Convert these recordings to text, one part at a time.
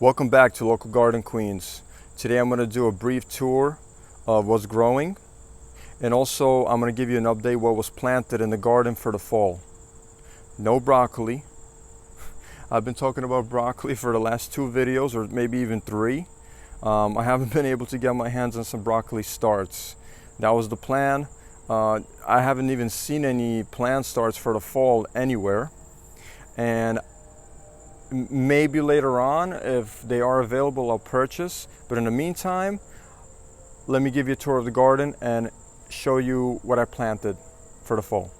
Welcome back to Local Garden Queens. Today I'm going to do a brief tour of what's growing, and also I'm going to give you an update what was planted in the garden for the fall. No broccoli. I've been talking about broccoli for the last 2 videos, or maybe even 3. I haven't been able to get my hands on some broccoli starts. That was the plan. I haven't even seen any plant starts for the fall anywhere, and maybe later on, if they are available, I'll purchase. But in the meantime, let me give you a tour of the garden and show you what I planted for the fall.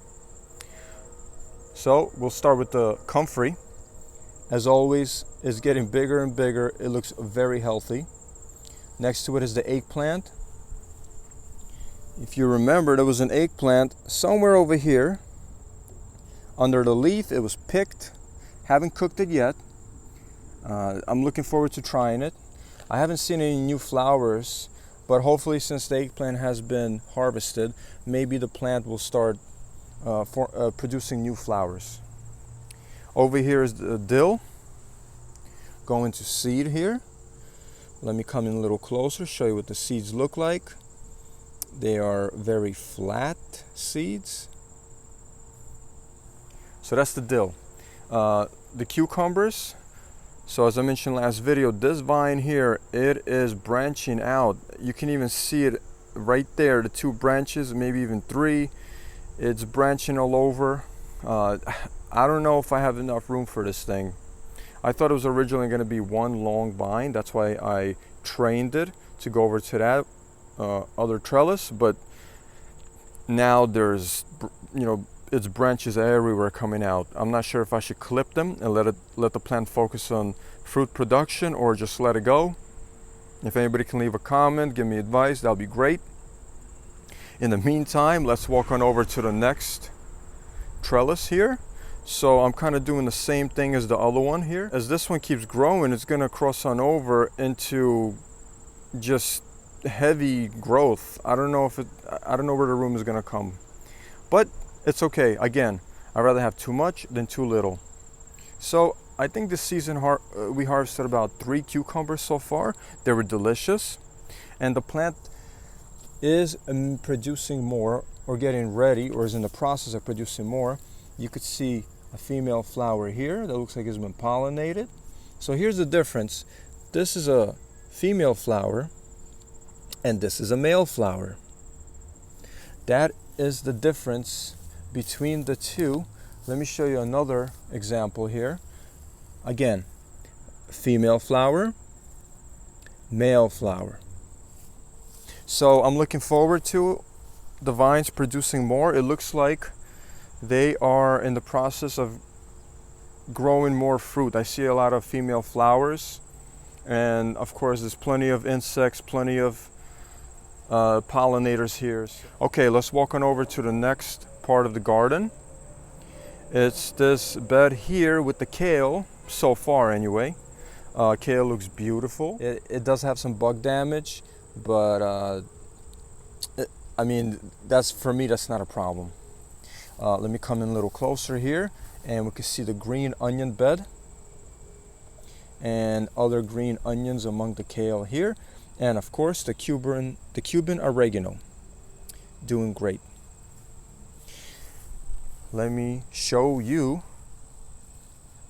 So we'll start with the comfrey. As always, it's getting bigger and bigger. It looks very healthy. Next to it is the eggplant. If you remember, there was an eggplant somewhere over here under the leaf. It was picked. Haven't cooked it yet. I'm looking forward to trying it. I haven't seen any new flowers, but hopefully, since the eggplant has been harvested, maybe the plant will start producing new flowers. Over here is the dill going to seed here. Let me come in a little closer, show you what the seeds look like. They are very flat seeds. So that's the dill. The cucumbers, so as I mentioned last video, this vine here, it is branching out. You can even see it right there, the 2 branches, maybe even 3. It's branching all over. I don't know if I have enough room for this thing. I thought it was originally going to be one long vine. That's why I trained it to go over to that other trellis, but now there's, its branches everywhere coming out. I'm not sure if I should clip them and let the plant focus on fruit production, or just let it go. If anybody can leave a comment, give me advice, that'll be great. In the meantime, let's walk on over to the next trellis here. So I'm kind of doing the same thing as the other one here. As this one keeps growing, it's going to cross on over into just heavy growth. I don't know where the room is going to come, but it's okay. Again, I'd rather have too much than too little. So I think this season we harvested about 3 cucumbers so far. They were delicious, and the plant is producing more, or getting ready, or is in the process of producing more. You could see a female flower here that looks like it's been pollinated. So here's the difference. This is a female flower and this is a male flower. That is the difference between the two. Let me show you another example here. Again, female flower, male flower. So I'm looking forward to the vines producing more. It looks like they are in the process of growing more fruit. I see a lot of female flowers, and of course there's plenty of insects, plenty of pollinators here. Okay, let's walk on over to the next part of the garden. It's this bed here with the kale, so far anyway. Kale looks beautiful. It does have some bug damage, but I mean, for me, that's not a problem. Let me come in a little closer here, and we can see the green onion bed and other green onions among the kale here, and of course the Cuban oregano, doing great. Let me show you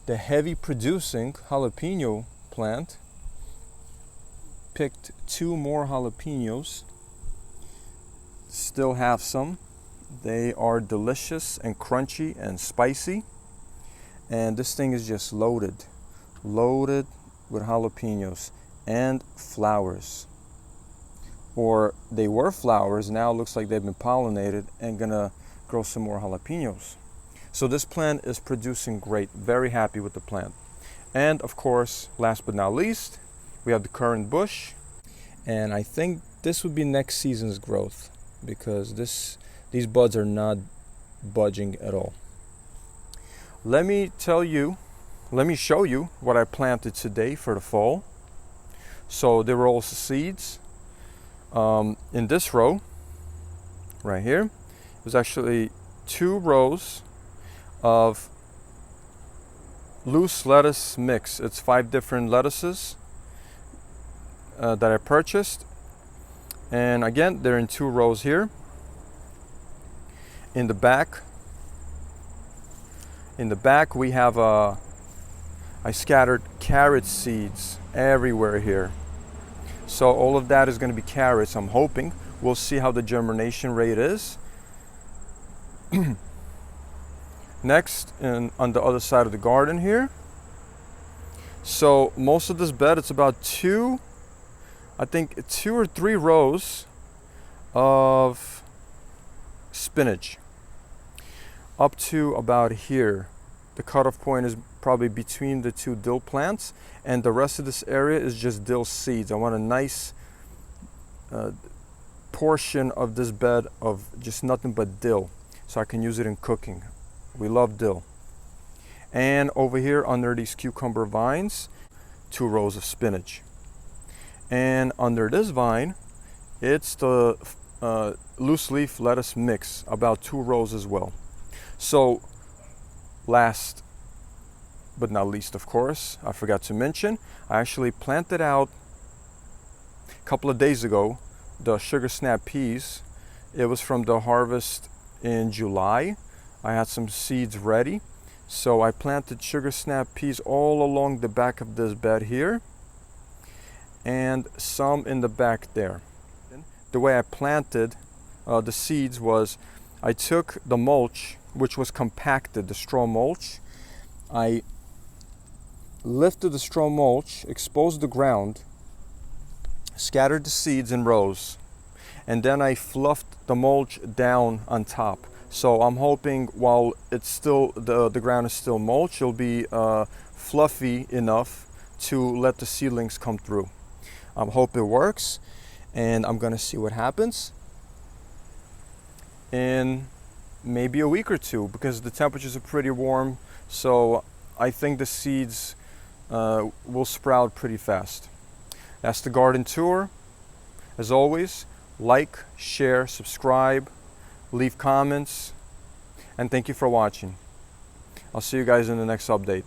the heavy producing jalapeno plant. Picked 2 more jalapeños. Still have some. They are delicious and crunchy and spicy, and this thing is just loaded with jalapenos and flowers, or they were flowers. Now it looks like they've been pollinated and gonna grow some more jalapenos. So this plant is producing great. Very happy with the plant. And of course, last but not least, we have the currant bush, and I think this would be next season's growth, because these buds are not budging at all. Let me show you what I planted today for the fall. So there were also seeds. In this row, right here, it was actually 2 rows of loose lettuce mix. It's 5 different lettuces that I purchased. And again, they're in 2 rows here. In the back we have I scattered carrot seeds everywhere here. So all of that is going to be carrots, I'm hoping. We'll see how the germination rate is. Next, on the other side of the garden here. So most of this bed, it's about 2 or 3 rows of spinach. Up to about here. The cutoff point is probably between the 2 dill plants, and the rest of this area is just dill seeds. I want a nice portion of this bed of just nothing but dill, so I can use it in cooking. We love dill. And over here under these cucumber vines, 2 rows of spinach. And under this vine, it's the loose leaf lettuce mix, about 2 rows as well. So last but not least, of course, I forgot to mention, I actually planted out a couple of days ago the sugar snap peas. It was from the harvest in July. I had some seeds ready, so I planted sugar snap peas all along the back of this bed here, and some in the back there. The way I planted the seeds was I took the mulch, which was compacted, the straw mulch. I lifted the straw mulch, exposed the ground, scattered the seeds in rows, and then I fluffed the mulch down on top. So I'm hoping while it's still the ground is still mulch, it'll be fluffy enough to let the seedlings come through. I hope it works, and I'm gonna see what happens in maybe a week or 2, because the temperatures are pretty warm. So I think the seeds will sprout pretty fast. That's the garden tour. As always, like, share, subscribe, leave comments, and thank you for watching. I'll see you guys in the next update.